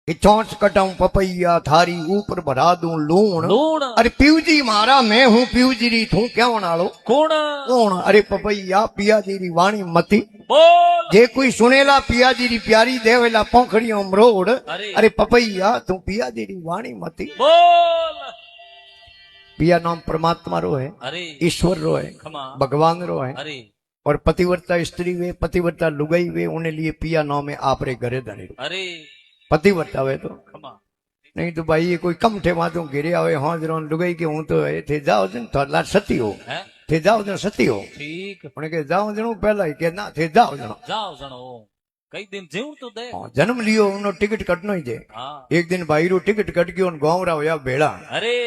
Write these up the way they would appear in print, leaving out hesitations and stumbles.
कि चौंच कटाऊं पपैया थारी ऊपर भरा दूं लूण लूण अरे पीव जी मारा मैं हूं पीव जी री तू क्या वालो कौन कौन अरे पपैया पिया जी री वाणी मती बोल जे कोई सुनेला पिया जी री प्यारी देवेला पोखड़ियों मरोड़ अरे अरे पपैया तू पिया जी री वाणी मती बोल पिया नाम परमात्मा रो है अरे ईश्वर रो है खमा भगवान रो है अरे और पतिव्रता स्त्री वे पतिव्रता लुगाई वे उन्हें लिए पिया नाम है आपरे घरे धने अरे पतिव्रता वे तो खमा नहीं तो भाई ये कोई कम थे मातों गिरे आवे हाँ जरा लुगाई के हूं तो थे जाओ जन तो ला सती हो है थे जाओ जन सती हो ठीक उन्हें के जाओ जनो पहला ही के ना थे जाओ जनो जाओ जणो कई दिन जीव तो दे हाँ, जन्म लियो उन्होंने टिकट कटनो ही दे हाँ एक दिन भाई रो टिकट कट गयो गाँव रा होया बेड़ा अरे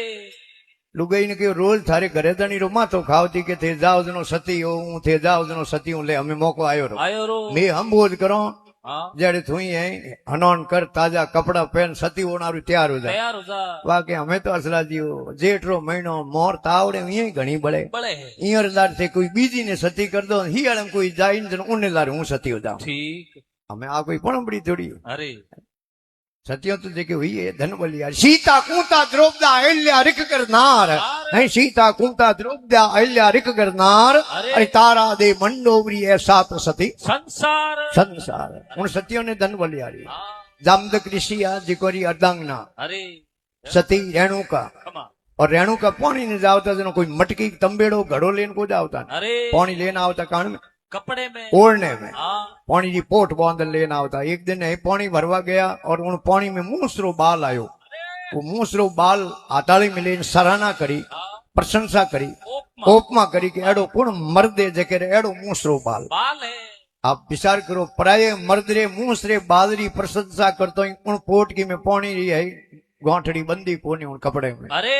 लुगाई ने कहो रोज थारे घरे धनी रो मातो खावती के थे जाओ जनो सती हो हूं थे जाओ जनो सती हूं ले हमें मौको आयो रो आयो रो मैं हम बोझ करो हाँ जड़े थुई है हनौन कर ताजा कपड़ा पहन सती होना तैयार हो जाए तैयार हो जा वाके हमें तो असला जियो जेठ रो महीनो मोर तावड़े इं घणी बड़े बड़े है ईयर लार से कोई बीजी ने सती कर दो ही आलम कोई जाई न उन्हें लार हूं सती हो जाऊं ठीक हमें आ कोई पण बड़ी थोड़ी अरे सतियों तो देखे हुई है धन बलिया सीता कूता द्रौपदा अहिल्या रिक करनार नहीं सीता कूता द्रौपदा अहिल्या रिक करनार अरे तारा दे मंडोवरी ऐसा तो सती संसार संसार उन सतियों ने धन बलिया री हाँ जामदक ऋषिया जिकोरी अर्धांगना अरे सती रेणुका खमा और रेणुका पानी ने जावता जनो कोई मटकी तंबेड़ो घड़ो लेन को जावता अरे पानी लेना आवता कान में कपड़े में ओढ़ने में हाँ पानी की पोट बांध लेना आवता एक दिन है पानी भरवा गया और उन पानी में मूसरो बाल आयो वो मूसरो बाल हाथाड़ी में लेन सराहना करी हाँ प्रशंसा करी ओपमा ओपमा करी कि एड़ो कुण मर्दे जके एड़ो मूसरो बाल बाल है आप विचार करो प्राय मर्दरे मूसरे बालरी प्रशंसा करतो उन पोट की में पानी रही है गांठड़ी बंदी कोनी उन कपड़े में अरे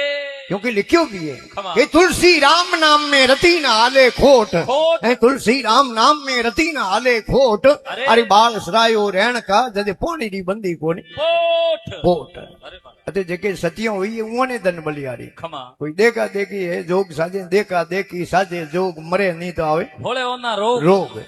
क्योंकि लिखियो भी है खमा। कि तुलसी राम नाम में रती न आले खोट खोट। ऐं तुलसी राम नाम में रती न आले खोट अरे। अरे बाल सरायो रहन का जदे पानी री बंदी कोनी पोठ खोट अरे बाप अते जेके सतियों हुई है उन्हें धन बलियारी खमा कोई देखा देखी है जोग साजे देखा देखी साजे जोग मरे नहीं तो आवे भोले ओना रोग रोग